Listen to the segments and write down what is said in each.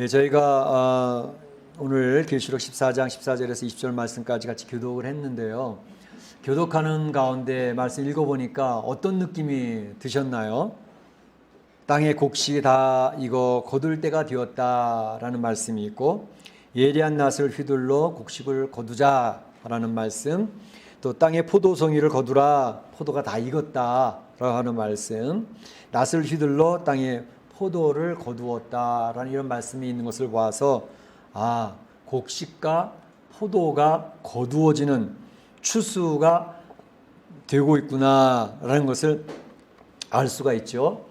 저희가 오늘 계시록 14장 14절에서 20절 말씀까지 같이 교독을 했는데요. 교독하는 가운데 말씀 읽어보니까 어떤 느낌이 드셨나요? 땅의 곡식이 다 익어 거둘 때가 되었다라는 말씀이 있고, 예리한 낫을 휘둘러 곡식을 거두자라는 말씀, 또 땅의 포도송이를 거두라, 포도가 다 익었다라고 하는 말씀, 낫을 휘둘러 땅의 포도를 거두었다라는 이런 말씀이 있는 것을 봐서 곡식과 포도가 거두어지는 추수가 되고 있구나라는 것을 알 수가 있죠.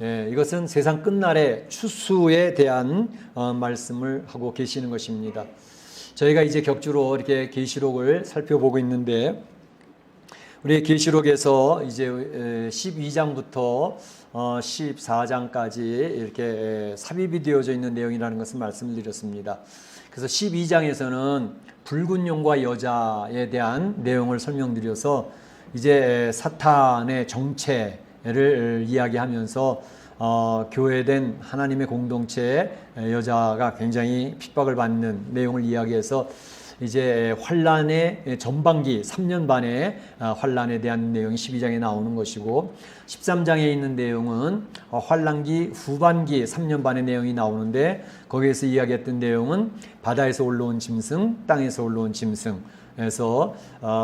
이것은 세상 끝날의 추수에 대한 말씀을 하고 계시는 것입니다. 저희가 이제 격주로 이렇게 계시록을 살펴보고 있는데, 우리 계시록에서 이제 12장부터 14장까지 이렇게 삽입이 되어져 있는 내용이라는 것을 말씀을 드렸습니다. 그래서 12장에서는 붉은 용과 여자에 대한 내용을 설명드려서 이제 사탄의 정체를 이야기하면서 교회된 하나님의 공동체의 여자가 굉장히 핍박을 받는 내용을 이야기해서 이제 환란의 전반기 3년 반의 환란에 대한 내용이 12장에 나오는 것이고, 13장에 있는 내용은 환란기 후반기 3년 반의 내용이 나오는데, 거기에서 이야기했던 내용은 바다에서 올라온 짐승, 땅에서 올라온 짐승, 그래서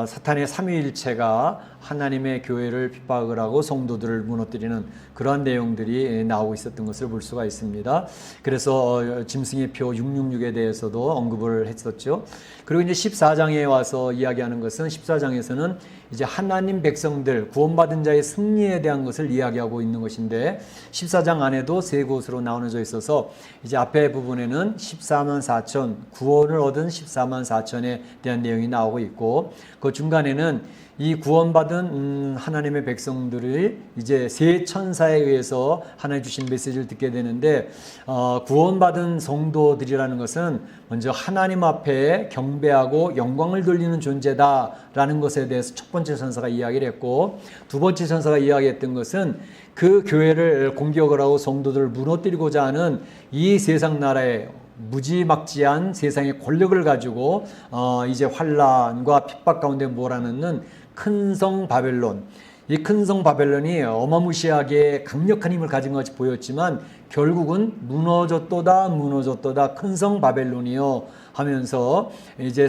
사탄의 삼위일체가 하나님의 교회를 핍박을 하고 성도들을 무너뜨리는 그러한 내용들이 나오고 있었던 것을 볼 수가 있습니다. 그래서 짐승의 표 666에 대해서도 언급을 했었죠. 그리고 이제 14장에 와서 이야기하는 것은, 14장에서는 이제 하나님 백성들, 구원받은 자의 승리에 대한 것을 이야기하고 있는 것인데, 14장 안에도 세 곳으로 나눠져 있어서 이제 앞에 부분에는 14만 4천, 구원을 얻은 14만 4천에 대한 내용이 나오고 있고, 그 중간에는 이 구원받은 하나님의 백성들이 이제 세 천사에 의해서 하나님 주신 메시지를 듣게 되는데, 구원받은 성도들이라는 것은 먼저 하나님 앞에 경배하고 영광을 돌리는 존재다라는 것에 대해서 첫 번째 천사가 이야기를 했고, 두 번째 천사가 이야기했던 것은 그 교회를 공격을 하고 성도들을 무너뜨리고자 하는 이 세상 나라의 무지막지한 세상의 권력을 가지고 이제 환란과 핍박 가운데 몰아넣는 큰 성 바벨론, 이 큰 성 바벨론이 어마무시하게 강력한 힘을 가진 것이 보였지만 결국은 무너졌도다 큰 성 바벨론이요 하면서 이제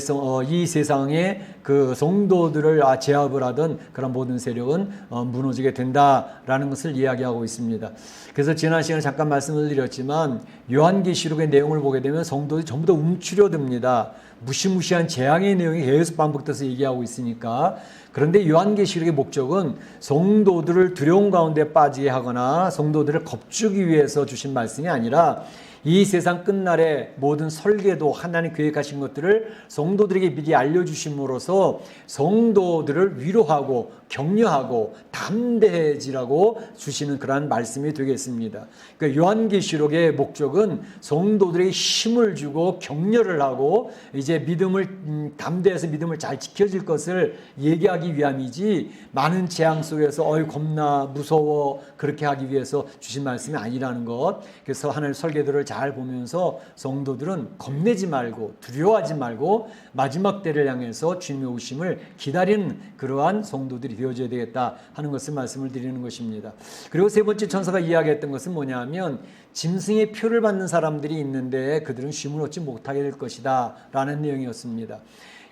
이 세상의 그 성도들을 제압을 하던 그런 모든 세력은 무너지게 된다라는 것을 이야기하고 있습니다. 그래서 지난 시간에 잠깐 말씀을 드렸지만, 요한계시록의 내용을 보게 되면 성도들이 전부 다 움츠려듭니다. 무시무시한 재앙의 내용이 계속 반복돼서 얘기하고 있으니까. 그런데 요한계시록의 목적은 성도들을 두려움 가운데 빠지게 하거나 성도들을 겁주기 위해서 주신 말씀이 아니라, 이 세상 끝날의 모든 설계도 하나님 계획하신 것들을 성도들에게 미리 알려주심으로써 성도들을 위로하고 격려하고 담대해지라고 주시는 그러한 말씀이 되겠습니다. 그러니까 요한계시록의 목적은 성도들에게 힘을 주고 격려를 하고 이제 믿음을 담대해서 믿음을 잘 지켜질 것을 얘기하기 위함이지, 많은 재앙 속에서 겁나 무서워 그렇게 하기 위해서 주신 말씀이 아니라는 것. 그래서 하나님 설계도를 잘 보면서 성도들은 겁내지 말고 두려워하지 말고 마지막 때를 향해서 주님의 오심을 기다리는 그러한 성도들이 되어져야 되겠다 하는 것을 말씀을 드리는 것입니다. 그리고 세 번째 천사가 이야기했던 것은 뭐냐면, 짐승의 표를 받는 사람들이 있는데 그들은 쉼을 얻지 못하게 될 것이다 라는 내용이었습니다.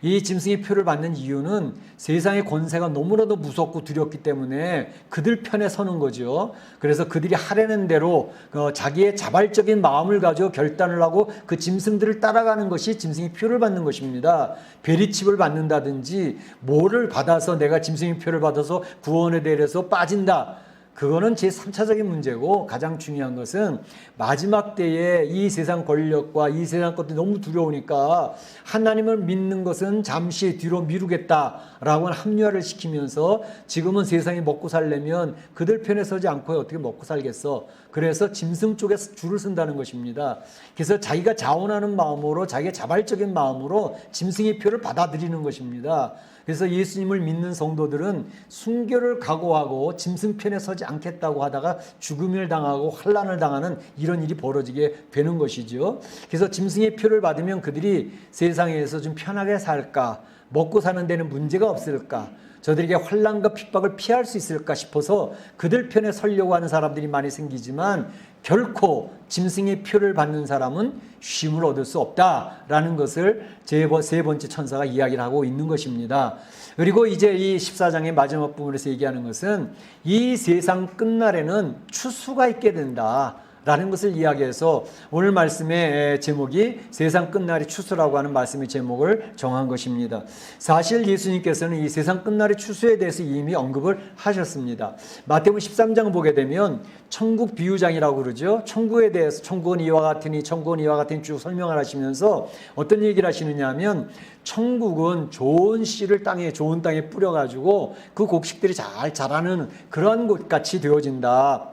이 짐승의 표를 받는 이유는 세상의 권세가 너무나도 무섭고 두렵기 때문에 그들 편에 서는 거죠. 그래서 그들이 하려는 대로 자기의 자발적인 마음을 가지고 결단을 하고 그 짐승들을 따라가는 것이 짐승의 표를 받는 것입니다. 베리칩을 받는다든지 뭐를 받아서 내가 짐승의 표를 받아서 구원에 대해서 빠진다, 그거는 제3차적인 문제고, 가장 중요한 것은 마지막 때에 이 세상 권력과 이 세상 것들이 너무 두려우니까 하나님을 믿는 것은 잠시 뒤로 미루겠다라고 합리화를 시키면서, 지금은 세상에 먹고 살려면 그들 편에 서지 않고 어떻게 먹고 살겠어. 그래서 짐승 쪽에 줄을 쓴다는 것입니다. 그래서 자기가 자원하는 마음으로, 자기의 자발적인 마음으로 짐승의 표를 받아들이는 것입니다. 그래서 예수님을 믿는 성도들은 순교를 각오하고 짐승편에 서지 않겠다고 하다가 죽음을 당하고 환난을 당하는 이런 일이 벌어지게 되는 것이죠. 그래서 짐승의 표를 받으면 그들이 세상에서 좀 편하게 살까, 먹고 사는 데는 문제가 없을까, 저들에게 환난과 핍박을 피할 수 있을까 싶어서 그들 편에 서려고 하는 사람들이 많이 생기지만 결코 짐승의 표를 받는 사람은 쉼을 얻을 수 없다라는 것을 세 번째 천사가 이야기를 하고 있는 것입니다. 그리고 이제 이 14장의 마지막 부분에서 얘기하는 것은 이 세상 끝날에는 추수가 있게 된다 라는 것을 이야기해서 오늘 말씀의 제목이 세상 끝날의 추수라고 하는 말씀의 제목을 정한 것입니다. 사실 예수님께서는 이 세상 끝날의 추수에 대해서 이미 언급을 하셨습니다. 마태복음 13장 보게 되면 천국 비유장이라고 그러죠. 천국에 대해서 천국은 이와 같으니 천국은 이와 같으니 쭉 설명을 하시면서 어떤 얘기를 하시느냐 하면 천국은 좋은 씨를 좋은 땅에 뿌려가지고 그 곡식들이 잘 자라는 그러한 곳같이 되어진다.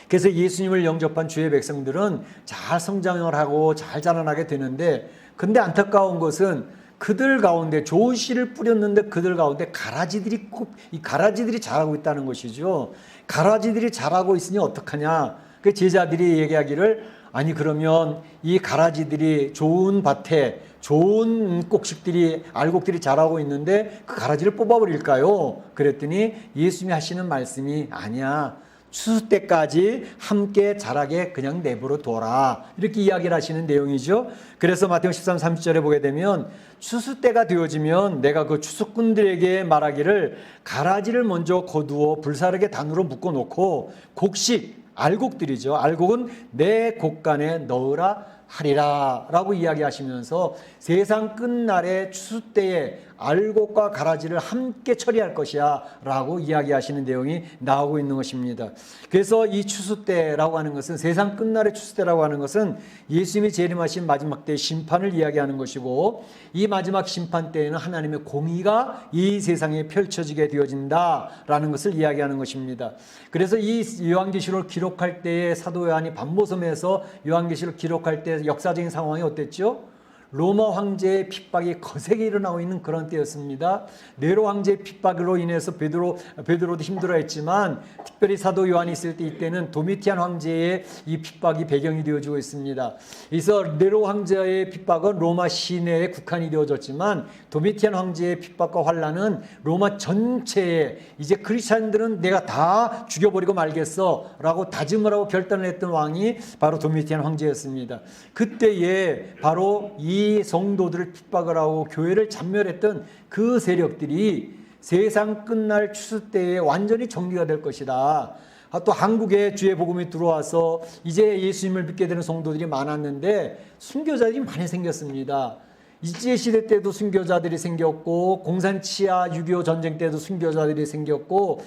그래서 예수님을 영접한 주의 백성들은 잘 성장을 하고 잘 자라나게 되는데, 근데 안타까운 것은 그들 가운데 좋은 씨를 뿌렸는데 그들 가운데 가라지들이 자라고 있다는 것이죠. 가라지들이 자라고 있으니 어떡하냐. 그 제자들이 얘기하기를, 아니 그러면 이 가라지들이 좋은 밭에 좋은 알곡들이 자라고 있는데 그 가라지를 뽑아버릴까요? 그랬더니 예수님이 하시는 말씀이, 아니야, 추수 때까지 함께 자라게 그냥 내버려 둬라, 이렇게 이야기를 하시는 내용이죠. 그래서 마태복음 13, 30절에 보게 되면 추수 때가 되어지면 내가 그 추수꾼들에게 말하기를 가라지를 먼저 거두어 불사르게 단으로 묶어놓고 알곡들이죠. 알곡은 내 곡간에 넣으라 하리라 라고 이야기하시면서 세상 끝날의 추수 때에 알곡과 가라지를 함께 처리할 것이야 라고 이야기하시는 내용이 나오고 있는 것입니다. 그래서 이 추수 때라고 하는 것은, 세상 끝날의 추수 때라고 하는 것은 예수님이 재림하신 마지막 때의 심판을 이야기하는 것이고, 이 마지막 심판 때에는 하나님의 공의가 이 세상에 펼쳐지게 되어진다라는 것을 이야기하는 것입니다. 그래서 이 요한계시록을 기록할 때에 사도 요한이 밤모섬에서 요한계시록을 기록할 때 역사적인 상황이 어땠죠? 로마 황제의 핍박이 거세게 일어나고 있는 그런 때였습니다. 네로 황제의 핍박으로 인해서 베드로도 힘들어했지만, 특별히 사도 요한이 있을 때 이때는 도미티안 황제의 이 핍박이 배경이 되어지고 있습니다. 그래서 네로 황제의 핍박은 로마 시내에 국한이 되어졌지만, 도미티안 황제의 핍박과 환란은 로마 전체에, 이제 크리스찬들은 내가 다 죽여버리고 말겠어라고 다짐을 하고 결단을 했던 왕이 바로 도미티안 황제였습니다. 그때에 바로 이 성도들을 핍박을 하고 교회를 잔멸했던 그 세력들이 세상 끝날 추수 때에 완전히 정리가 될 것이다. 또 한국에 주의 복음이 들어와서 이제 예수님을 믿게 되는 성도들이 많았는데 순교자들이 많이 생겼습니다. 일제시대 때도 순교자들이 생겼고, 공산치하 6.25 전쟁 때도 순교자들이 생겼고,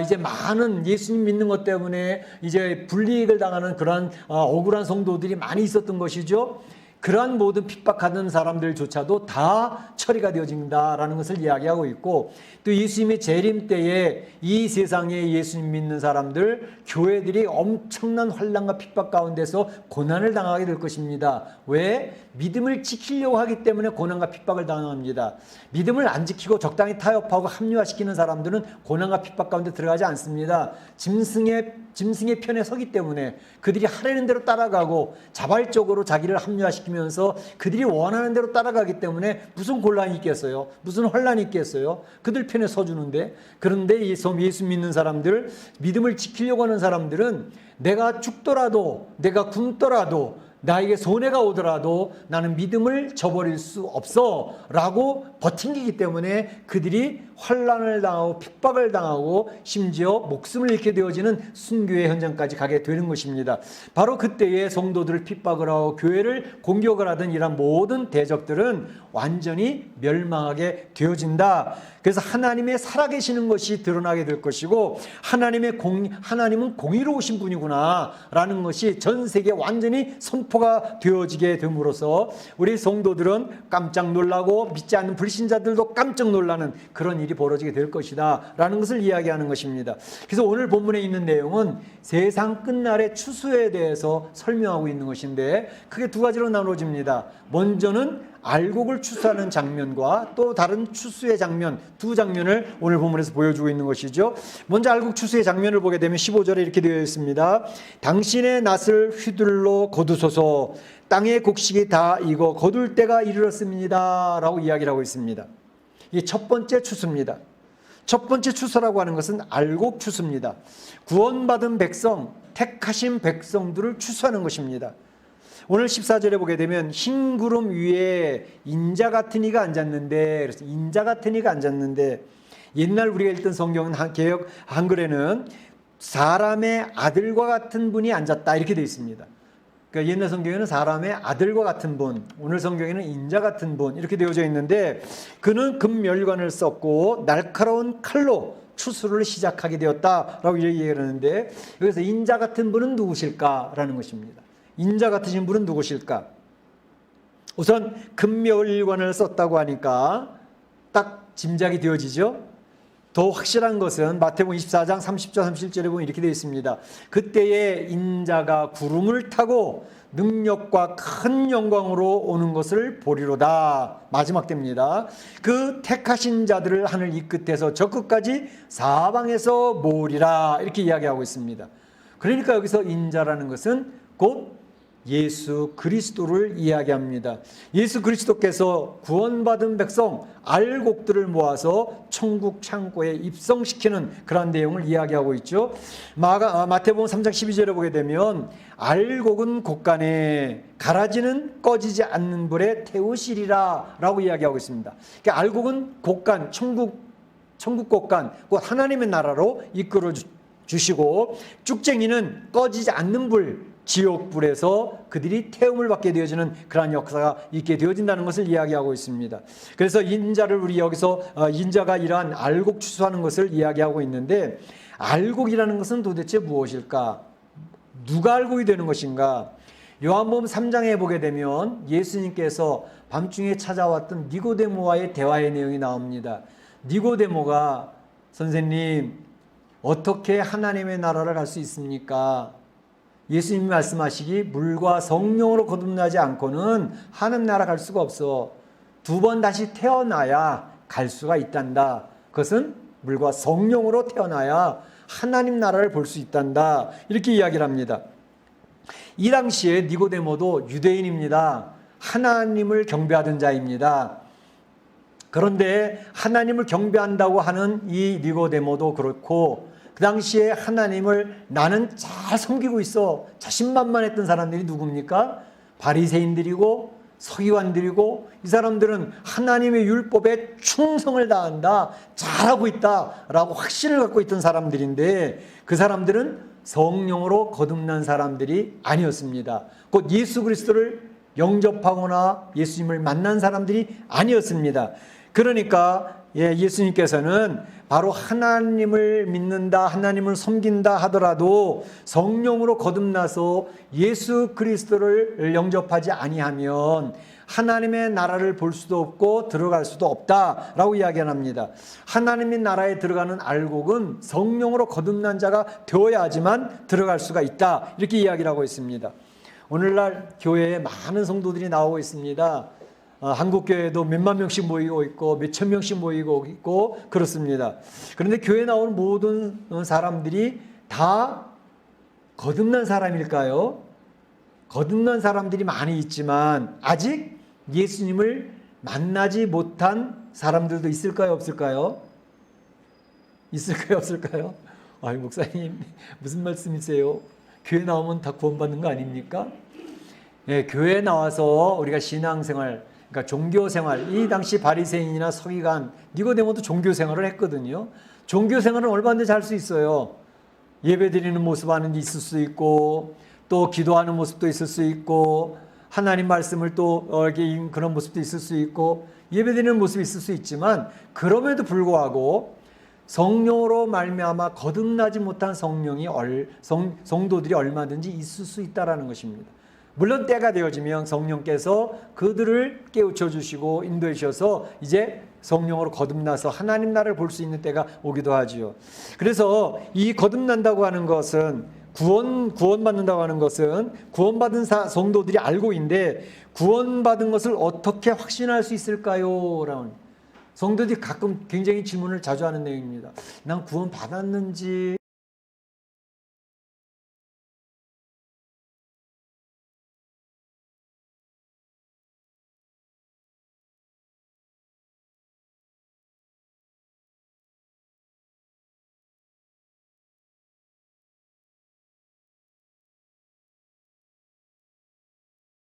이제 많은 예수님 믿는 것 때문에 이제 불이익을 당하는 그런 억울한 성도들이 많이 있었던 것이죠. 그러한 모든 핍박하는 사람들조차도 다 처리가 되어진다라는 것을 이야기하고 있고, 또 예수님의 재림 때에 이 세상에 예수님 믿는 사람들, 교회들이 엄청난 환난과 핍박 가운데서 고난을 당하게 될 것입니다. 왜? 믿음을 지키려고 하기 때문에 고난과 핍박을 당합니다. 믿음을 안 지키고 적당히 타협하고 합리화시키는 사람들은 고난과 핍박 가운데 들어가지 않습니다. 짐승의 편에 서기 때문에 그들이 하려는 대로 따라가고 자발적으로 자기를 합리화시키면서 그들이 원하는 대로 따라가기 때문에 무슨 곤란이 있겠어요? 무슨 혼란이 있겠어요? 그들 편에 서주는데. 그런데 예수 믿는 사람들, 믿음을 지키려고 하는 사람들은 내가 죽더라도, 내가 굶더라도, 나에게 손해가 오더라도 나는 믿음을 저버릴 수 없어 라고 버팅기기 때문에 그들이 환난을 당하고 핍박을 당하고 심지어 목숨을 잃게 되어지는 순교의 현장까지 가게 되는 것입니다. 바로 그때에 성도들을 핍박을 하고 교회를 공격을 하던 이런 모든 대적들은 완전히 멸망하게 되어진다. 그래서 하나님의 살아계시는 것이 드러나게 될 것이고, 하나님은 공의로우신 분이구나 라는 것이 전 세계에 완전히 선포가 되어지게 됨으로써 우리 성도들은 깜짝 놀라고 믿지 않는 불신자들도 깜짝 놀라는 그런 일이 벌어지게 될 것이다 라는 것을 이야기하는 것입니다. 그래서 오늘 본문에 있는 내용은 세상 끝날의 추수에 대해서 설명하고 있는 것인데, 크게 두 가지로 나눠집니다. 먼저는 알곡을 추수하는 장면과 또 다른 추수의 장면, 두 장면을 오늘 본문에서 보여주고 있는 것이죠. 먼저 알곡 추수의 장면을 보게 되면 15절에 이렇게 되어 있습니다. 당신의 낫을 휘둘러 거두소서, 땅의 곡식이 다 익어 거둘 때가 이르렀습니다 라고 이야기를 하고 있습니다. 이게 첫 번째 추수입니다. 첫 번째 추수라고 하는 것은 알곡 추수입니다. 구원받은 백성, 택하신 백성들을 추수하는 것입니다. 오늘 14절에 보게 되면 흰 구름 위에 인자 같은 이가 앉았는데, 그래서 인자 같은 이가 앉았는데, 옛날 우리가 읽던 성경은 개역 한글에는 사람의 아들과 같은 분이 앉았다 이렇게 되어 있습니다. 그러니까 옛날 성경에는 사람의 아들과 같은 분, 오늘 성경에는 인자 같은 분 이렇게 되어져 있는데, 그는 금멸관을 썼고 날카로운 칼로 추수를 시작하게 되었다라고 얘기를 하는데, 여기서 인자 같은 분은 누구실까라는 것입니다. 인자 같으신 분은 누구실까? 우선 금멸관을 썼다고 하니까 딱 짐작이 되어지죠. 더 확실한 것은 마태복음 24장 30절 31절에 보면 이렇게 되어 있습니다. 그때에 인자가 구름을 타고 능력과 큰 영광으로 오는 것을 보리로다. 마지막 때입니다. 그 택하신 자들을 하늘 이 끝에서 저 끝까지 사방에서 모으리라 이렇게 이야기하고 있습니다. 그러니까 여기서 인자라는 것은 곧 예수 그리스도를 이야기합니다. 예수 그리스도께서 구원받은 백성 알곡들을 모아서 천국 창고에 입성시키는 그런 내용을 이야기하고 있죠. 마태복음 3장 12절에 보게 되면 알곡은 곡간에 가라지는 꺼지지 않는 불에 태우시리라 라고 이야기하고 있습니다. 그러니까 알곡은 곡간, 천국 곡간, 곧 하나님의 나라로 이끌어 주시고, 쭉쟁이는 꺼지지 않는 불, 지옥불에서 그들이 태움을 받게 되어지는 그러한 역사가 있게 되어진다는 것을 이야기하고 있습니다. 그래서 인자를 우리 여기서 인자가 이러한 알곡 추수하는 것을 이야기하고 있는데, 알곡이라는 것은 도대체 무엇일까? 누가 알곡이 되는 것인가? 요한복음 3장에 보게 되면 예수님께서 밤중에 찾아왔던 니고데모와의 대화의 내용이 나옵니다. 니고데모가 선생님, 어떻게 하나님의 나라를 갈 수 있습니까? 예수님이 말씀하시기 물과 성령으로 거듭나지 않고는 하나님 나라 갈 수가 없어. 두 번 다시 태어나야 갈 수가 있단다. 그것은 물과 성령으로 태어나야 하나님 나라를 볼 수 있단다. 이렇게 이야기를 합니다. 이 당시에 니고데모도 유대인입니다. 하나님을 경배하던 자입니다. 그런데 하나님을 경배한다고 하는 이 니고데모도 그렇고, 그 당시에 하나님을 나는 잘 섬기고 있어 자신만만했던 사람들이 누굽니까? 바리새인들이고 서기관들이고, 이 사람들은 하나님의 율법에 충성을 다한다, 잘하고 있다라고 확신을 갖고 있던 사람들인데, 그 사람들은 성령으로 거듭난 사람들이 아니었습니다. 곧 예수 그리스도를 영접하거나 예수님을 만난 사람들이 아니었습니다. 그러니까 예수님께서는 바로 하나님을 믿는다, 하나님을 섬긴다 하더라도 성령으로 거듭나서 예수 그리스도를 영접하지 아니하면 하나님의 나라를 볼 수도 없고 들어갈 수도 없다라고 이야기합니다. 하나님의 나라에 들어가는 알곡은 성령으로 거듭난 자가 되어야지만 들어갈 수가 있다, 이렇게 이야기를 하고 있습니다. 오늘날 교회에 많은 성도들이 나오고 있습니다. 한국교회도 몇만 명씩 모이고 있고 몇천 명씩 모이고 있고 그렇습니다. 그런데 교회에 나오는 모든 사람들이 다 거듭난 사람일까요? 거듭난 사람들이 많이 있지만 아직 예수님을 만나지 못한 사람들도 있을까요? 없을까요? 있을까요? 없을까요? 아이, 목사님 무슨 말씀이세요? 교회 나오면 다 구원받는 거 아닙니까? 네, 교회에 나와서 우리가 신앙생활, 그러니까 종교생활, 이 당시 바리새인이나 서기관, 니고데모도 종교생활을 했거든요. 종교생활은 얼마든지 할 수 있어요. 예배드리는 모습 하는 데 있을 수 있고, 또 기도하는 모습도 있을 수 있고, 하나님 말씀을 또 그런 모습도 있을 수 있고, 예배드리는 모습이 있을 수 있지만, 그럼에도 불구하고 성령으로 말미암아 거듭나지 못한 성도들이 얼마든지 있을 수 있다라는 것입니다. 물론 때가 되어지면 성령께서 그들을 깨우쳐 주시고 인도해 주셔서 이제 성령으로 거듭나서 하나님 나라를 볼 수 있는 때가 오기도 하지요. 그래서 이 거듭난다고 하는 것은 구원받는다고 하는 것은 구원받은 성도들이 알고 있는데 구원받은 것을 어떻게 확신할 수 있을까요? 라는 성도들이 가끔 굉장히 질문을 자주 하는 내용입니다. 난 구원받았는지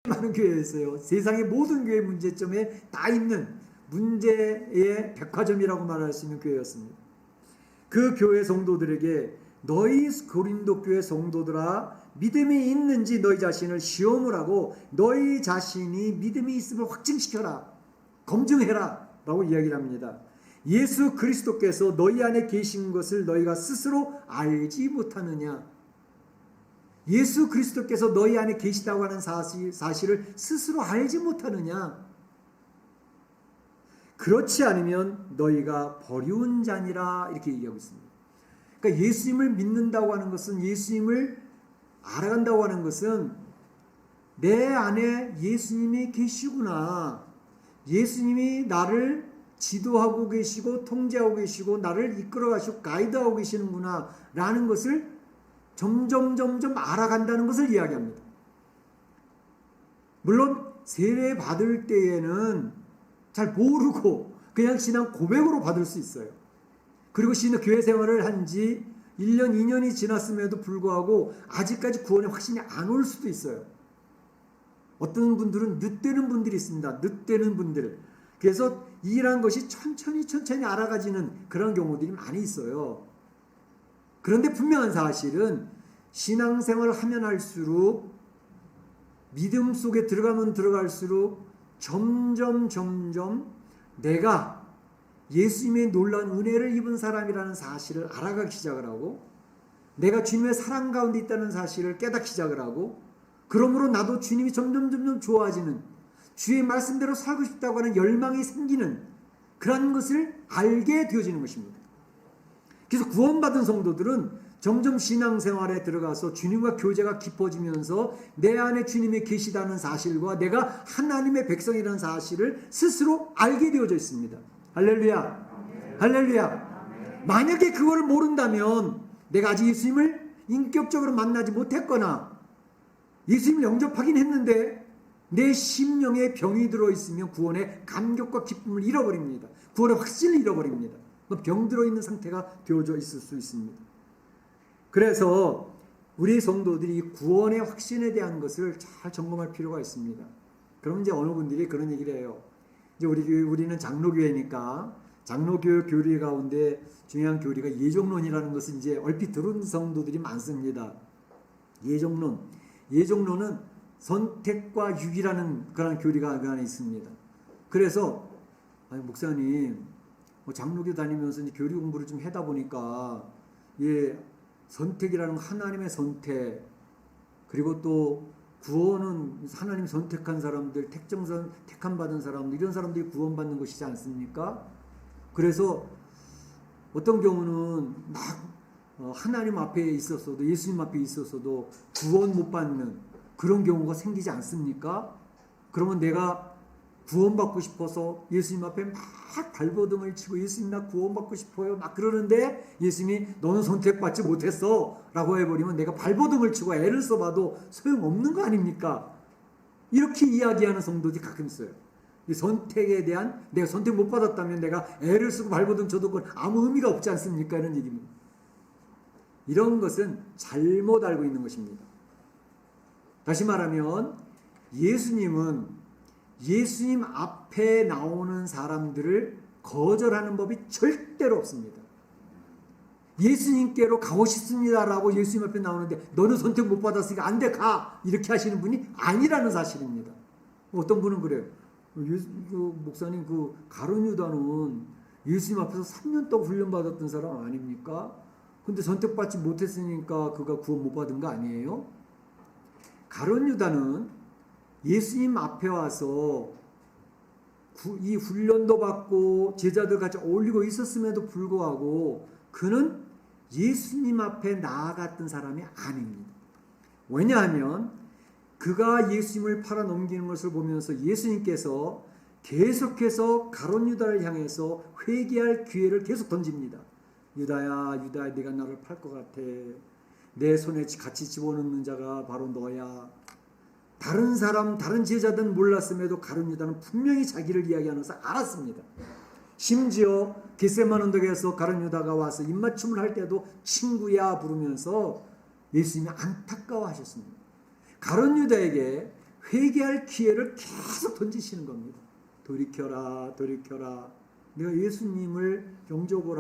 많은 교회가 있어요. 세상의 모든 교회 문제점에 다 있는 문제의 백화점이라고 말할 수 있는 교회였습니다. 그 교회 성도들에게 너희 고린도 교회 성도들아 믿음이 있는지 너희 자신을 시험을 하고 너희 자신이 믿음이 있음을 확증시켜라. 검증해라. 라고 이야기를 합니다. 예수 그리스도께서 너희 안에 계신 것을 너희가 스스로 알지 못하느냐. 예수 그리스도께서 너희 안에 계시다고 하는 사실을 스스로 알지 못하느냐. 그렇지 않으면 너희가 버리운 자니라. 이렇게 얘기하고 있습니다. 그러니까 예수님을 믿는다고 하는 것은, 예수님을 알아간다고 하는 것은 내 안에 예수님이 계시구나. 예수님이 나를 지도하고 계시고 통제하고 계시고 나를 이끌어 가시고 가이드하고 계시는구나 라는 것을 점점 알아간다는 것을 이야기합니다. 물론 세례 받을 때에는 잘 모르고 그냥 신앙 고백으로 받을 수 있어요. 그리고 교회 생활을 한 지 1년, 2년이 지났음에도 불구하고 아직까지 구원의 확신이 안 올 수도 있어요. 어떤 분들은 늦되는 분들이 있습니다. 늦되는 분들. 그래서 이란 것이 천천히 알아가지는 그런 경우들이 많이 있어요. 그런데 분명한 사실은 신앙생활을 하면 할수록 믿음 속에 들어가면 들어갈수록 점점 내가 예수님의 놀라운 은혜를 입은 사람이라는 사실을 알아가기 시작을 하고 내가 주님의 사랑 가운데 있다는 사실을 깨닫기 시작을 하고 그러므로 나도 주님이 점점 좋아지는 주의 말씀대로 살고 싶다고 하는 열망이 생기는 그런 것을 알게 되어지는 것입니다. 그래서 구원받은 성도들은 점점 신앙생활에 들어가서 주님과 교제가 깊어지면서 내 안에 주님이 계시다는 사실과 내가 하나님의 백성이라는 사실을 스스로 알게 되어져 있습니다. 할렐루야. 할렐루야. 만약에 그걸 모른다면 내가 아직 예수님을 인격적으로 만나지 못했거나 예수님을 영접하긴 했는데 내 심령에 병이 들어있으면 구원의 감격과 기쁨을 잃어버립니다. 구원의 확신을 잃어버립니다. 병 들어있는 상태가 되어져 있을 수 있습니다. 그래서 우리 성도들이 구원의 확신에 대한 것을 잘 점검할 필요가 있습니다. 그럼 이제 어느 분들이 그런 얘기를 해요. 이제 우리는 장로교회니까 장로교회 교리 가운데 중요한 교리가 예정론이라는 것을 이제 얼핏 들은 성도들이 많습니다. 예정론은 선택과 유기라는 그런 교리가 그 안에 있습니다. 그래서 목사님 장로교 다니면서 이제 교리 공부를 좀 하다 보니까 선택이라는 하나님의 선택 그리고 또 구원은 하나님 선택한 사람들 택함 받은 사람들 이런 사람들이 구원받는 것이지 않습니까? 그래서 어떤 경우는 막 하나님 앞에 있었어도 예수님 앞에 있었어도 구원 못 받는 그런 경우가 생기지 않습니까? 그러면 내가 구원받고 싶어서 예수님 앞에 막 발버둥을 치고 예수님 나 구원받고 싶어요 막 그러는데 예수님이 너는 선택받지 못했어 라고 해버리면 내가 발버둥을 치고 애를 써봐도 소용없는 거 아닙니까? 이렇게 이야기하는 성도들이 가끔 있어요. 이 선택에 대한 내가 선택 못 받았다면 내가 애를 쓰고 발버둥 쳐도 그건 아무 의미가 없지 않습니까? 이런 얘기입니다. 이런 것은 잘못 알고 있는 것입니다. 다시 말하면 예수님은 예수님 앞에 나오는 사람들을 거절하는 법이 절대로 없습니다. 예수님께로 가고 싶습니다라고 예수님 앞에 나오는데 너는 선택 못 받았으니까 안 돼 가 이렇게 하시는 분이 아니라는 사실입니다. 어떤 분은 그래요. 목사님 가룟 유다는 예수님 앞에서 3년 동안 훈련받았던 사람 아닙니까? 근데 선택받지 못했으니까 그가 구원 못 받은 거 아니에요? 가룟 유다는 예수님 앞에 와서 이 훈련도 받고 제자들 같이 어울리고 있었음에도 불구하고 그는 예수님 앞에 나아갔던 사람이 아닙니다. 왜냐하면 그가 예수님을 팔아 넘기는 것을 보면서 예수님께서 계속해서 가룟 유다를 향해서 회개할 기회를 계속 던집니다. 유다야, 유다야, 네가 나를 팔 것 같아. 내 손에 같이 집어넣는 자가 바로 너야. 다른 사람, 다른 제자들은 몰랐음에도 가룟 유다는 분명히 자기를 이야기하면서 알았습니다. 심지어 겟세마네 언덕에서 가룟 유다가 와서 입맞춤을 할 때도 친구야 부르면서 예수님이 안타까워하셨습니다. 가룟 유다에게 회개할 기회를 계속 던지시는 겁니다. 돌이켜라, 돌이켜라. 내가 예수님을 영접을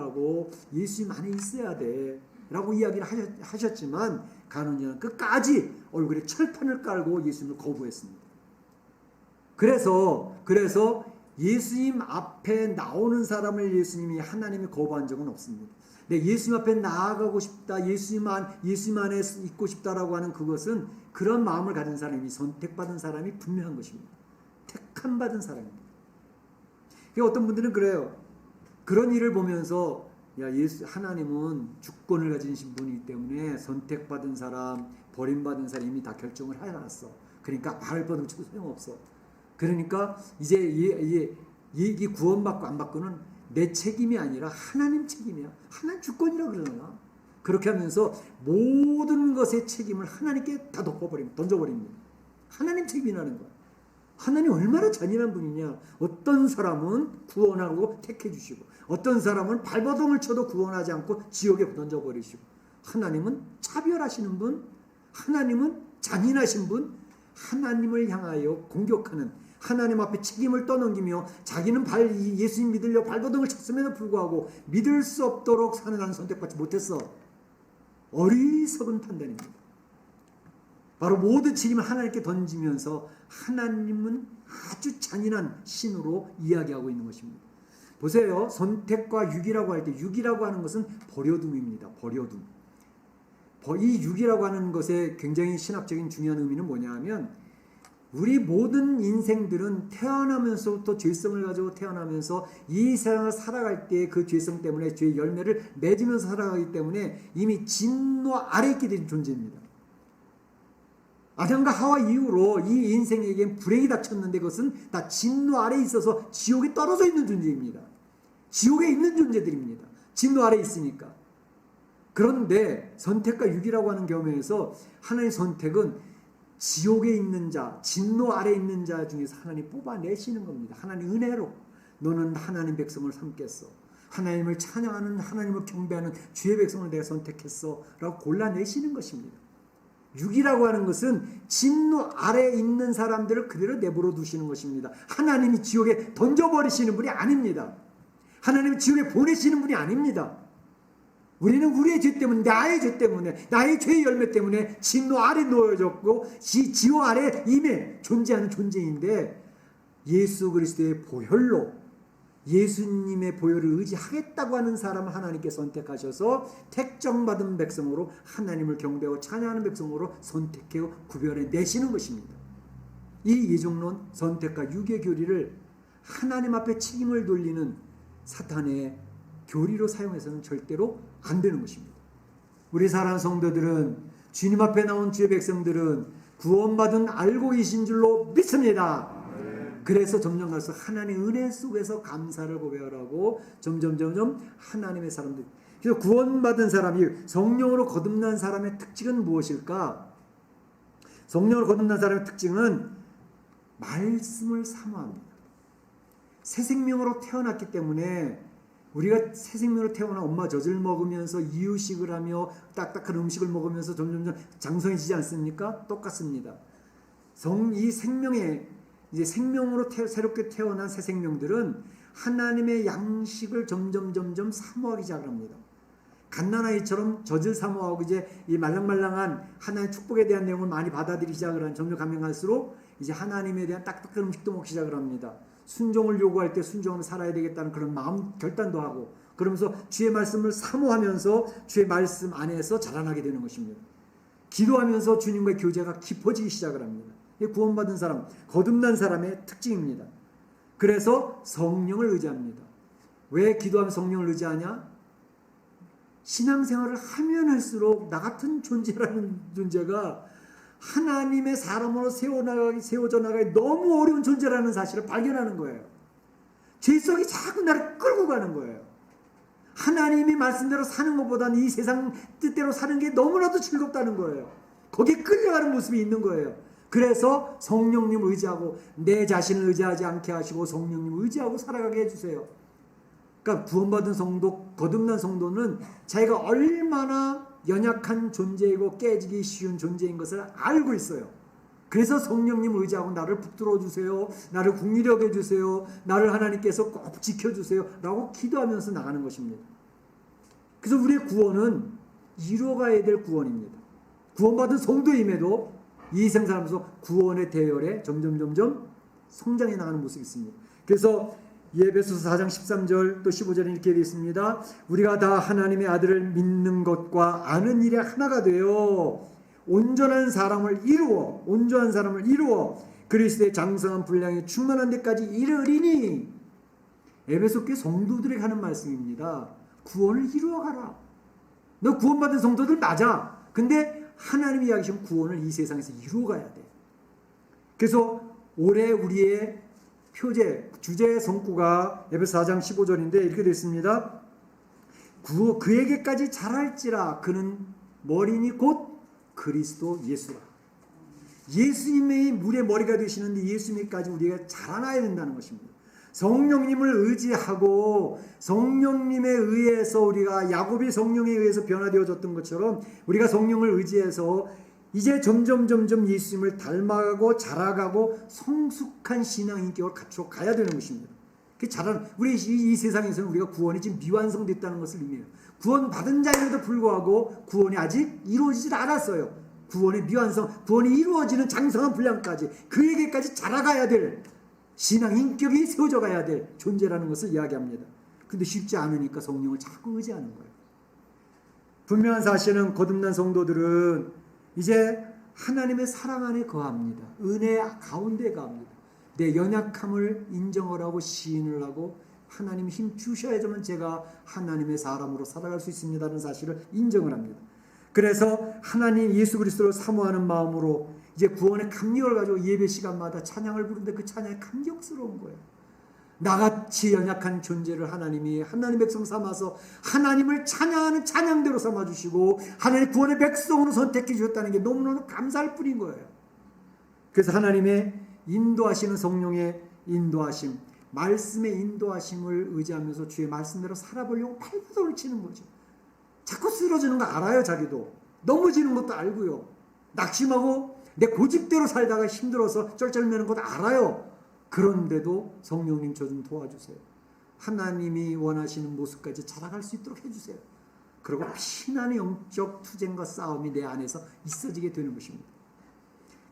예수님 안에 있어야 돼 라고 이야기를 하셨지만 가룟 유다는 끝까지 얼굴에 철판을 깔고 예수님을 거부했습니다. 그래서 예수님 앞에 나오는 사람을 예수님이 하나님이 거부한 적은 없습니다. 내 예수님 앞에 나아가고 싶다, 예수님 안에 있고 싶다라고 하는 그것은 그런 마음을 가진 사람이, 선택받은 사람이 분명한 것입니다. 택함 받은 사람입니다. 어떤 분들은 그래요. 그런 일을 보면서 하나님은 주권을 가지신 분이기 때문에 선택받은 사람, 버림받은 사람 이미 다 결정을 해놨어. 그러니까 말을 뻗어도 소용없어. 그러니까 이제 이 구원받고 안 받고는 내 책임이 아니라 하나님 책임이야. 하나님 주권이라 그러나. 그렇게 하면서 모든 것의 책임을 하나님께 다 던져버립니다. 하나님 책임이라는 거야. 하나님 얼마나 잔인한 분이냐. 어떤 사람은 구원하고 택해 주시고 어떤 사람은 발버둥을 쳐도 구원하지 않고 지옥에 던져버리시고 하나님은 차별하시는 분, 하나님은 잔인하신 분, 하나님을 향하여 공격하는, 하나님 앞에 책임을 떠넘기며 자기는 예수님 믿으려고 발버둥을 쳤음에도 불구하고 믿을 수 없도록 사는 선택받지 못했어. 어리석은 판단입니다. 바로 모든 책임을 하나님께 던지면서 하나님은 아주 잔인한 신으로 이야기하고 있는 것입니다. 보세요. 선택과 유기라고 할 때 유기라고 하는 것은 버려둠입니다. 버려둠. 이 유기라고 하는 것의 굉장히 신학적인 중요한 의미는 뭐냐 하면 우리 모든 인생들은 태어나면서부터 죄성을 가지고 태어나면서 이 세상을 살아갈 때 그 죄성 때문에 죄의 열매를 맺으면서 살아가기 때문에 이미 진노 아래 있게 된 존재입니다. 아담과 하와 이후로 이 인생에겐 불행이 닥쳤는데 그것은 다 진노 아래에 있어서 지옥에 떨어져 있는 존재입니다. 지옥에 있는 존재들입니다. 진노 아래에 있으니까. 그런데 선택과 유기라고 하는 경우에서 하나님의 선택은 지옥에 있는 자, 진노 아래에 있는 자 중에서 하나님 뽑아내시는 겁니다. 하나님 은혜로 너는 하나님 백성을 삼겠어. 하나님을 찬양하는, 하나님을 경배하는 주의 백성을 내가 선택했어 라고 골라내시는 것입니다. 육이라고 하는 것은 진노 아래에 있는 사람들을 그대로 내버려 두시는 것입니다. 하나님이 지옥에 던져버리시는 분이 아닙니다. 하나님이 지옥에 보내시는 분이 아닙니다. 우리는 우리의 죄 때문에, 나의 죄 때문에, 나의 죄의 열매 때문에 진노 아래 놓여졌고 지옥 아래 임해 존재하는 존재인데 예수 그리스도의 보혈로 예수님의 보혈을 의지하겠다고 하는 사람을 하나님께 선택하셔서 택정받은 백성으로 하나님을 경배하고 찬양하는 백성으로 선택해 구별해 내시는 것입니다. 이 이종론 선택과 유괴 교리를 하나님 앞에 책임을 돌리는 사탄의 교리로 사용해서는 절대로 안 되는 것입니다. 우리 사랑하는 성도들은 주님 앞에 나온 주의 백성들은 구원받은 알고 계신 줄로 믿습니다. 그래서 점점 갈수록 하나님의 은혜 속에서 감사를 고백하고 점점 하나님의 사람들, 그래서 구원받은 사람이 성령으로 거듭난 사람의 특징은 무엇일까? 성령으로 거듭난 사람의 특징은 말씀을 사모합니다. 새 생명으로 태어났기 때문에 우리가 새 생명으로 태어나 엄마 젖을 먹으면서 이유식을 하며 딱딱한 음식을 먹으면서 점점 장성해지지 않습니까? 똑같습니다. 이 생명의 이제 생명으로 새롭게 태어난 새 생명들은 하나님의 양식을 점점 사모하기 시작합니다. 갓난아이처럼 젖을 사모하고 이제 이 말랑말랑한 하나님의 축복에 대한 내용을 많이 받아들이기 시작을 하는, 점점 가면 갈수록 이제 하나님에 대한 딱딱한 음식도 먹기 시작을 합니다. 순종을 요구할 때 순종으로 살아야 되겠다는 그런 마음 결단도 하고, 그러면서 주의 말씀을 사모하면서 주의 말씀 안에서 자라나게 되는 것입니다. 기도하면서 주님과의 교제가 깊어지기 시작을 합니다. 이게 구원받은 사람, 거듭난 사람의 특징입니다. 그래서 성령을 의지합니다. 왜 기도하면 성령을 의지하냐? 신앙생활을 하면 할수록 나 같은 존재라는 존재가 하나님의 사람으로 세워져 나가기 너무 어려운 존재라는 사실을 발견하는 거예요. 죄성이 자꾸 나를 끌고 가는 거예요. 하나님이 말씀대로 사는 것보다는 이 세상 뜻대로 사는 게 너무나도 즐겁다는 거예요. 거기에 끌려가는 모습이 있는 거예요. 그래서 성령님을 의지하고 내 자신을 의지하지 않게 하시고 성령님을 의지하고 살아가게 해주세요. 그러니까 구원받은 성도, 거듭난 성도는 자기가 얼마나 연약한 존재이고 깨지기 쉬운 존재인 것을 알고 있어요. 그래서 성령님을 의지하고 나를 붙들어 주세요. 나를 긍휼히 여겨 주세요. 나를 하나님께서 꼭 지켜주세요. 라고 기도하면서 나가는 것입니다. 그래서 우리의 구원은 이루어가야 될 구원입니다. 구원받은 성도임에도 이 세상 살면서 구원의 대열에 점점 성장해 나가는 모습이 있습니다. 그래서 에베소서 4장 13절 또 15절에 이렇게 되어 있습니다. 우리가 다 하나님의 아들을 믿는 것과 아는 일에 하나가 되어 온전한 사람을 이루어 그리스도의 장성한 분량이 충만한 데까지 이르리니. 에베소 교회 성도들에게 하는 말씀입니다. 구원을 이루어가라. 너 구원받은 성도들 맞아. 근데 하나님이 이야기하신 구원을 이 세상에서 이루어가야 돼. 그래서 올해 우리의 주제 성구가 에베소 4장 15절인데 이렇게 되어 있습니다. 그에게까지 자랄지라. 그는 머리니 곧 그리스도 예수라. 예수님이 물의 머리가 되시는데 예수님까지 우리가 자라나야 된다는 것입니다. 성령님을 의지하고 성령님에 의해서 우리가 야곱이 성령에 의해서 변화되어졌던 것처럼 우리가 성령을 의지해서 이제 점점 예수님을 닮아가고 자라가고 성숙한 신앙 인격을 갖춰 가야 되는 것입니다. 우리 이 세상에서는 우리가 구원이 지금 미완성됐다는 것을 의미해요. 구원 받은 자임에도 불구하고 구원이 아직 이루어지질 않았어요. 구원의 미완성, 구원이 이루어지는 장성한 분량까지 그에게까지 자라가야 될 신앙 인격이 세워져 가야 될 존재라는 것을 이야기합니다. 근데 쉽지 않으니까 성령을 자꾸 의지하는 거예요. 분명한 사실은 거듭난 성도들은 이제 하나님의 사랑 안에 거합니다. 은혜 가운데 거합니다. 내 연약함을 인정을 하고 시인을 하고 하나님 힘 주셔야지만 제가 하나님의 사람으로 살아갈 수 있습니다라는 사실을 인정을 합니다. 그래서 하나님 예수 그리스도를 사모하는 마음으로 이제 구원의 감격을 가지고 예배 시간마다 찬양을 부르는데 그 찬양이 감격스러운 거예요. 나같이 연약한 존재를 하나님이 하나님 백성 삼아서 하나님을 찬양하는 찬양대로 삼아주시고 하나님 구원의 백성으로 선택해 주셨다는 게 너무너무 감사할 뿐인 거예요. 그래서 하나님의 인도하시는 성령의 인도하심, 말씀의 인도하심을 의지하면서 주의 말씀대로 살아보려고 발버둥을 치는 거죠. 자꾸 쓰러지는 거 알아요. 자기도 넘어지는 것도 알고요. 낙심하고 내 고집대로 살다가 힘들어서 쩔쩔매는 것도 알아요. 그런데도 성령님 저 좀 도와주세요. 하나님이 원하시는 모습까지 자라갈 수 있도록 해주세요. 그리고 피나는 영적 투쟁과 싸움이 내 안에서 있어지게 되는 것입니다.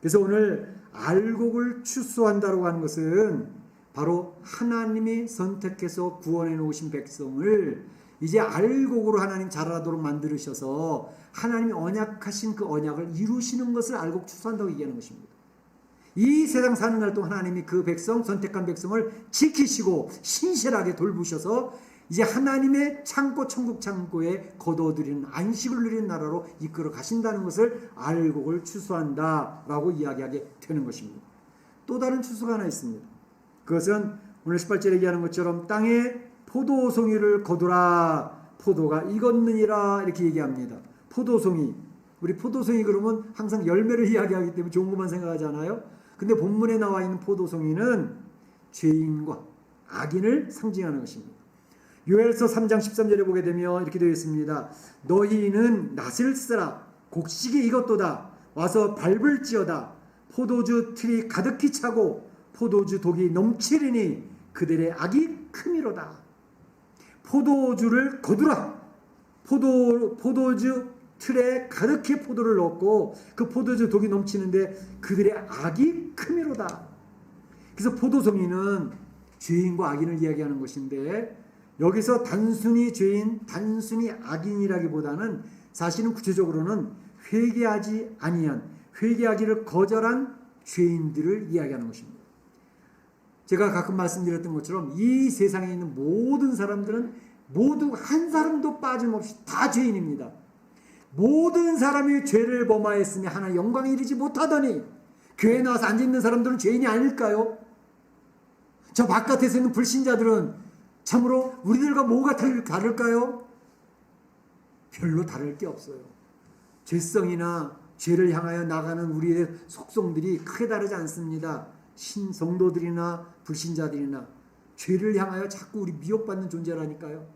그래서 오늘 알곡을 추수한다고 하는 것은 바로 하나님이 선택해서 구원해 놓으신 백성을 이제 알곡으로 하나님 자라도록 만들으셔서 하나님이 언약하신 그 언약을 이루시는 것을 알곡 추수한다고 얘기하는 것입니다. 이 세상 사는 날 동안 하나님이 그 백성, 선택한 백성을 지키시고 신실하게 돌보셔서 이제 하나님의 창고, 천국 창고에 거둬들이는 안식을 누리는 나라로 이끌어 가신다는 것을 알곡을 추수한다라고 이야기하게 되는 것입니다. 또 다른 추수가 하나 있습니다. 그것은 오늘 18절에 얘기하는 것처럼 땅에 포도송이를 거두라. 포도가 익었느니라 이렇게 얘기합니다. 포도송이. 우리 포도송이 그러면 항상 열매를 이야기하기 때문에 좋은 것만 생각하잖아요. 근데 본문에 나와 있는 포도송이는 죄인과 악인을 상징하는 것입니다. 요엘서 3장 13절에 보게 되면 이렇게 되어 있습니다. 너희는 낫을 쓰라. 곡식이 익었도다. 와서 밟을지어다. 포도주 틀이 가득히 차고 포도주 독이 넘치리니 그들의 악이 크미로다. 포도주를 거두라. 포도주 틀에 가득히 포도를 넣고 그 포도주 독이 넘치는데 그들의 악이 크미로다. 그래서 포도송이는 죄인과 악인을 이야기하는 것인데 여기서 단순히 죄인, 단순히 악인이라기보다는 사실은 구체적으로는 회개하지 아니한, 회개하기를 거절한 죄인들을 이야기하는 것입니다. 제가 가끔 말씀드렸던 것처럼 이 세상에 있는 모든 사람들은 모두 한 사람도 빠짐없이 다 죄인입니다. 모든 사람이 죄를 범하였으며 하나님 영광에 이르지 못하더니 교회에 나와서 앉아있는 사람들은 죄인이 아닐까요? 저 바깥에서 있는 불신자들은 참으로 우리들과 뭐가 다를까요? 별로 다를 게 없어요. 죄성이나 죄를 향하여 나가는 우리의 속성들이 크게 다르지 않습니다. 신성도들이나 불신자들이나 죄를 향하여 자꾸 우리 미혹받는 존재라니까요.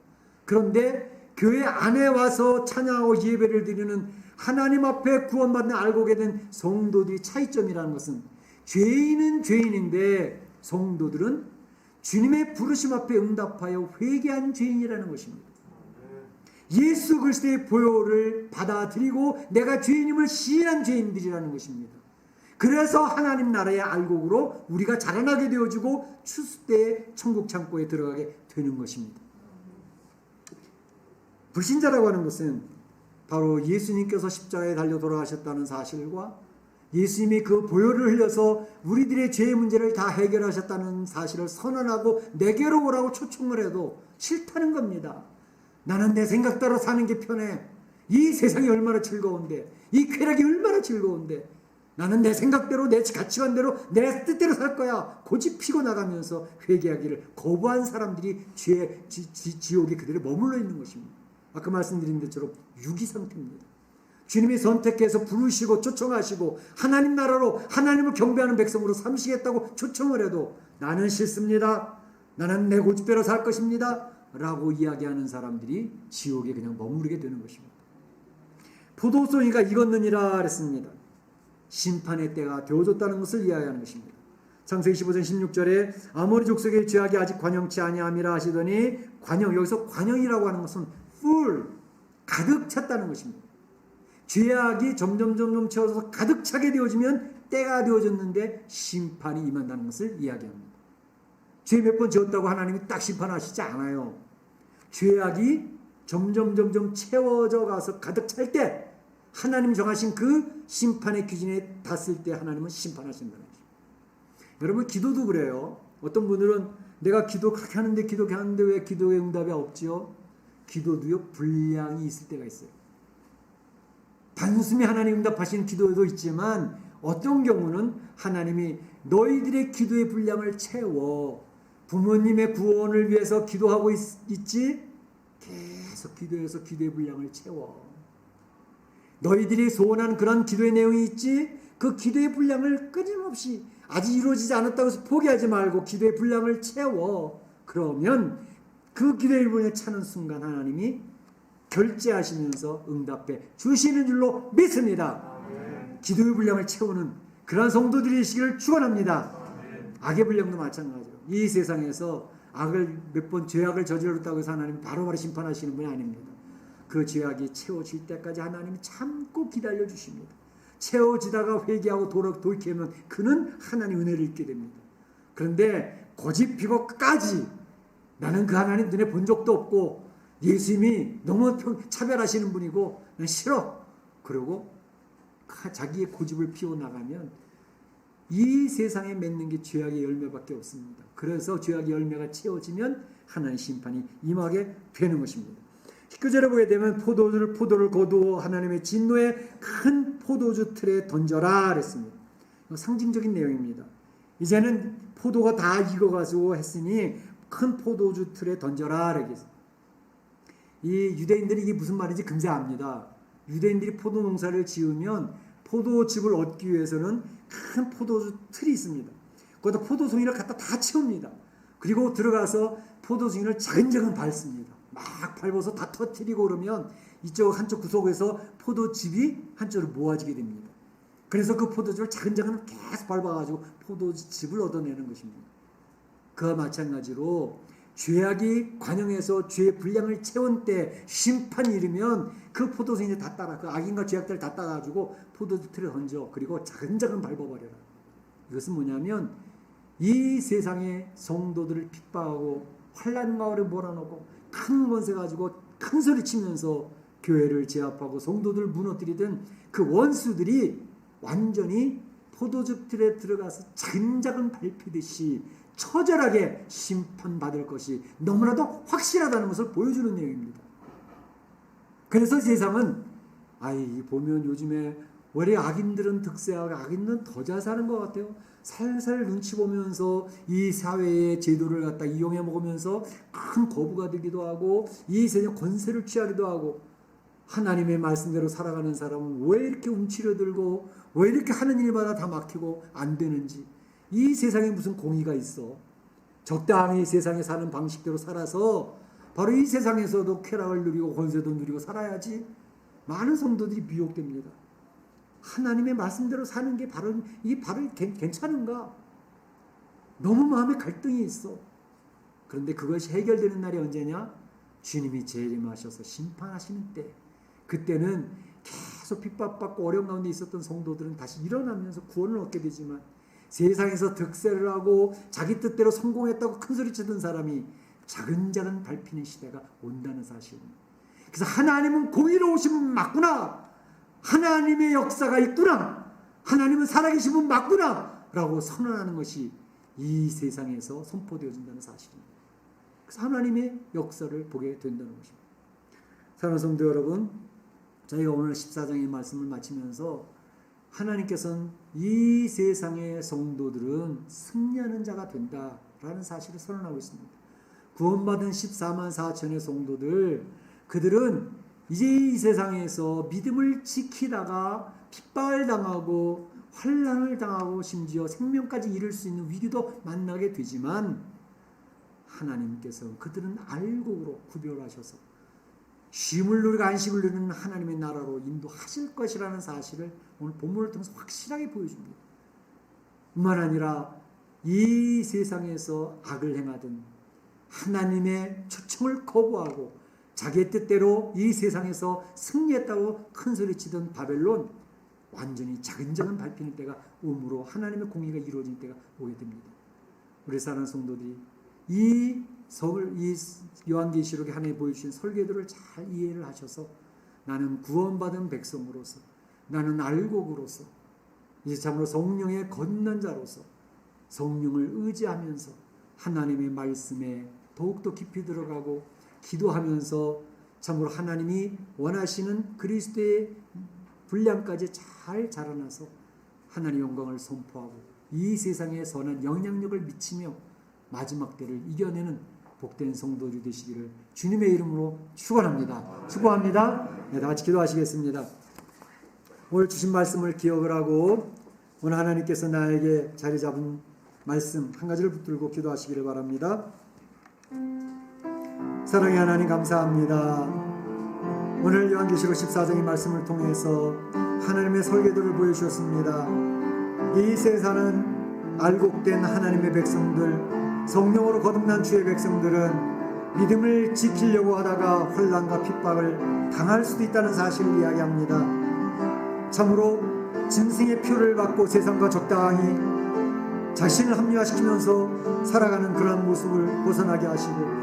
그런데 교회 안에 와서 찬양하고 예배를 드리는 하나님 앞에 구원받는 알고 된 성도들의 차이점이라는 것은 죄인은 죄인인데 성도들은 주님의 부르심 앞에 응답하여 회개한 죄인이라는 것입니다. 예수 그리스도의 보혈을 받아들이고 내가 죄인임을 시인한 죄인들이라는 것입니다. 그래서 하나님 나라의 알곡으로 우리가 자라나게 되어지고 추수 때에 천국 창고에 들어가게 되는 것입니다. 불신자라고 하는 것은 바로 예수님께서 십자가에 달려 돌아가셨다는 사실과 예수님이 그 보혈을 흘려서 우리들의 죄의 문제를 다 해결하셨다는 사실을 선언하고 내게로 오라고 초청을 해도 싫다는 겁니다. 나는 내 생각대로 사는 게 편해. 이 세상이 얼마나 즐거운데, 이 쾌락이 얼마나 즐거운데, 나는 내 생각대로, 내 가치관대로, 내 뜻대로 살 거야. 고집피고 나가면서 회개하기를 거부한 사람들이 지옥에 그대로 머물러 있는 것입니다. 아까 말씀드린 것처럼 유기 상태입니다. 주님이 선택해서 부르시고 초청하시고 하나님 나라로 하나님을 경배하는 백성으로 삼으시겠다고 초청을 해도 나는 싫습니다. 나는 내 고집대로 살 것입니다. 라고 이야기하는 사람들이 지옥에 그냥 머무르게 되는 것입니다. 포도송이가 익었느니라 그랬습니다. 심판의 때가 되어졌다는 것을 이야기하는 것입니다. 창세기 15장 16절에 아모리 족속의 죄악이 아직 관영치 아니함이라 하시더니 관영, 여기서 관영이라고 하는 것은 full, 가득 찼다는 것입니다. 죄악이 점점 채워서 가득 차게 되어지면 때가 되어졌는데 심판이 임한다는 것을 이야기합니다. 죄 몇 번 지었다고 하나님이 딱 심판하시지 않아요. 죄악이 점점 채워져 가서 가득 찰 때 하나님 정하신 그 심판의 기준에 닿았을 때 하나님은 심판하신다는 거죠. 여러분 기도도 그래요. 어떤 분들은 내가 기도 그렇게 하는데 왜 기도의 응답이 없지요? 기도도요 분량이 있을 때가 있어요. 단숨에 하나님 응답하시는 기도도 있지만 어떤 경우는 하나님이 너희들의 기도의 분량을 채워 부모님의 구원을 위해서 기도하고 있지? 계속 기도해서 기도의 분량을 채워. 너희들이 소원한 그런 기도의 내용이 있지? 그 기도의 분량을 끊임없이 아직 이루어지지 않았다고 해서 포기하지 말고 기도의 분량을 채워. 그러면 그 기도의 분량을 차는 순간 하나님이 결제하시면서 응답해 주시는 줄로 믿습니다. 아멘. 기도의 분량을 채우는 그러한 성도들이시기를 축원합니다. 악의 분량도 마찬가지로 이 세상에서 악을 몇 번 죄악을 저질렀다고 해서 하나님 바로바로 심판하시는 분이 아닙니다. 그 죄악이 채워질 때까지 하나님이 참고 기다려 주십니다. 채워지다가 회개하고 돌이키면 그는 하나님 은혜를 입게 됩니다. 그런데 고집피고 끝까지 나는 그 하나님 눈에 본 적도 없고 예수님이 너무 차별하시는 분이고 난 싫어. 그러고 자기의 고집을 피워나가면 이 세상에 맺는 게 죄악의 열매밖에 없습니다. 그래서 죄악의 열매가 채워지면 하나님의 심판이 임하게 되는 것입니다. 19절에 보게 되면 포도를 거두어 하나님의 진노의 큰 포도주 틀에 던져라 그랬습니다. 상징적인 내용입니다. 이제는 포도가 다 익어가지고 했으니 큰 포도주 틀에 던져라 그랬습니다. 이 유대인들이 이게 무슨 말인지 금세 압니다. 유대인들이 포도 농사를 지으면 포도즙을 얻기 위해서는 큰 포도주 틀이 있습니다. 거기다 포도송이를 갖다 다 채웁니다. 그리고 들어가서 포도송이를 차근차근 밟습니다. 막 밟아서 다 터뜨리고 그러면 이쪽 한쪽 구석에서 포도즙이 한쪽으로 모아지게 됩니다. 그래서 그 포도즙을 차근차근 계속 밟아가지고 포도즙을 얻어내는 것입니다. 그와 마찬가지로 죄악이 관영해서 죄의 분량을 채운 때 심판이 이르면 그 포도송이 다 따라 그 악인과 죄악들을 다 따가지고 포도주 틀에 던져 그리고 차근차근 밟아버려라. 이것은 뭐냐면 이 세상의 성도들을 핍박하고 환난 마을에 몰아넣고 큰 권세 가지고 큰 소리 치면서 교회를 제압하고 성도들을 무너뜨리던 그 원수들이 완전히 포도즙 틀에 들어가서 차근차근 밟히듯이 처절하게 심판받을 것이 너무나도 확실하다는 것을 보여주는 내용입니다. 그래서 세상은 보면 요즘에 원래 악인들은 득세하고 악인들은 더 잘 사는 것 같아요. 살살 눈치 보면서 이 사회의 제도를 갖다 이용해 먹으면서 큰 거부가 되기도 하고 이 세상 권세를 취하기도 하고, 하나님의 말씀대로 살아가는 사람은 왜 이렇게 움츠려들고 왜 이렇게 하는 일마다 다 막히고 안 되는지, 이 세상에 무슨 공의가 있어. 적당히 세상에 사는 방식대로 살아서 바로 이 세상에서도 쾌락을 누리고 권세도 누리고 살아야지. 많은 성도들이 미혹됩니다. 하나님의 말씀대로 사는 게 바로 괜찮은가? 너무 마음에 갈등이 있어. 그런데 그것이 해결되는 날이 언제냐? 주님이 재림하셔서 심판하시는 때. 그때는 계속 핍박받고 어려운 가운데 있었던 성도들은 다시 일어나면서 구원을 얻게 되지만, 세상에서 득세를 하고 자기 뜻대로 성공했다고 큰소리치던 사람이 자근자근 밟히는 시대가 온다는 사실입니다. 그래서 하나님은 공의로우신 분 맞구나, 하나님의 역사가 있구나, 하나님은 살아계신 분 맞구나 라고 선언하는 것이 이 세상에서 선포되어진다는 사실입니다. 그래서 하나님의 역사를 보게 된다는 것입니다. 사랑하는 성도 여러분, 저희가 오늘 14장의 말씀을 마치면서 하나님께서는 이 세상의 성도들은 승리하는 자가 된다라는 사실을 선언하고 있습니다. 구원받은 14만 4천의 성도들, 그들은 이제 이 세상에서 믿음을 지키다가 핍박을 당하고 환난을 당하고 심지어 생명까지 잃을 수 있는 위기도 만나게 되지만, 하나님께서 그들은 알곡으로 구별하셔서 쉼을 누리고 안식을 누리는 하나님의 나라로 인도하실 것이라는 사실을 오늘 본문을 통해서 확실하게 보여줍니다. 뿐만 아니라 이 세상에서 악을 행하던, 하나님의 초청을 거부하고 자기의 뜻대로 이 세상에서 승리했다고 큰소리치던 바벨론, 완전히 자근자근 밟히는 때가 오므로 하나님의 공의가 이루어진 때가 오게 됩니다. 우리 사랑하는 성도들이 이 요한계시록에 하나님이 보여주신 설계도를 잘 이해를 하셔서, 나는 구원받은 백성으로서, 나는 알곡으로서, 이제 참으로 성령의 걷는 자로서 성령을 의지하면서 하나님의 말씀에 더욱더 깊이 들어가고 기도하면서 참으로 하나님이 원하시는 그리스도의 분량까지 잘 자라나서 하나님의 영광을 선포하고 이 세상에 선한 영향력을 미치며 마지막 때를 이겨내는 복된 성도들 되시기를 주님의 이름으로 축원합니다. 축복합니다. 네, 다 같이 기도하시겠습니다. 오늘 주신 말씀을 기억을 하고 오늘 하나님께서 나에게 자리 잡은 말씀 한 가지를 붙들고 기도하시기를 바랍니다. 사랑의 하나님, 감사합니다. 오늘 요한계시록 14장의 말씀을 통해서 하나님의 설계도를 보여주셨습니다. 이 세상은 알곡된 하나님의 백성들, 성령으로 거듭난 주의 백성들은 믿음을 지키려고 하다가 환난과 핍박을 당할 수도 있다는 사실을 이야기합니다. 참으로 짐승의 표를 받고 세상과 적당히 자신을 합리화시키면서 살아가는 그런 모습을 벗어나게 하시고,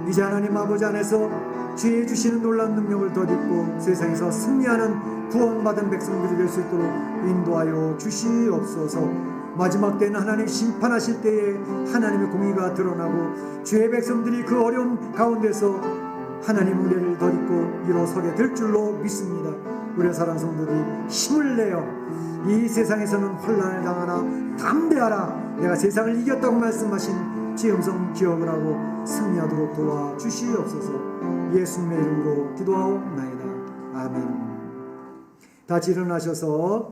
이제 하나님 아버지 안에서 주의 주시는 놀라운 능력을 덧입고 세상에서 승리하는 구원받은 백성들이 될 수 있도록 인도하여 주시옵소서. 마지막 때는 하나님 심판하실 때에 하나님의 공의가 드러나고 주의 백성들이 그 어려운 가운데서 하나님 은혜를 덧입고 일어서게 될 줄로 믿습니다. 우리 사랑 성도들이 힘을 내어 이 세상에서는 환난을 당하나 담대하라, 내가 세상을 이겼다고 말씀하신 주의 음성 기억을 하고 승리하도록 도와주시옵소서. 예수님의 이름으로 기도하옵나이다. 아멘. 다 일어나셔서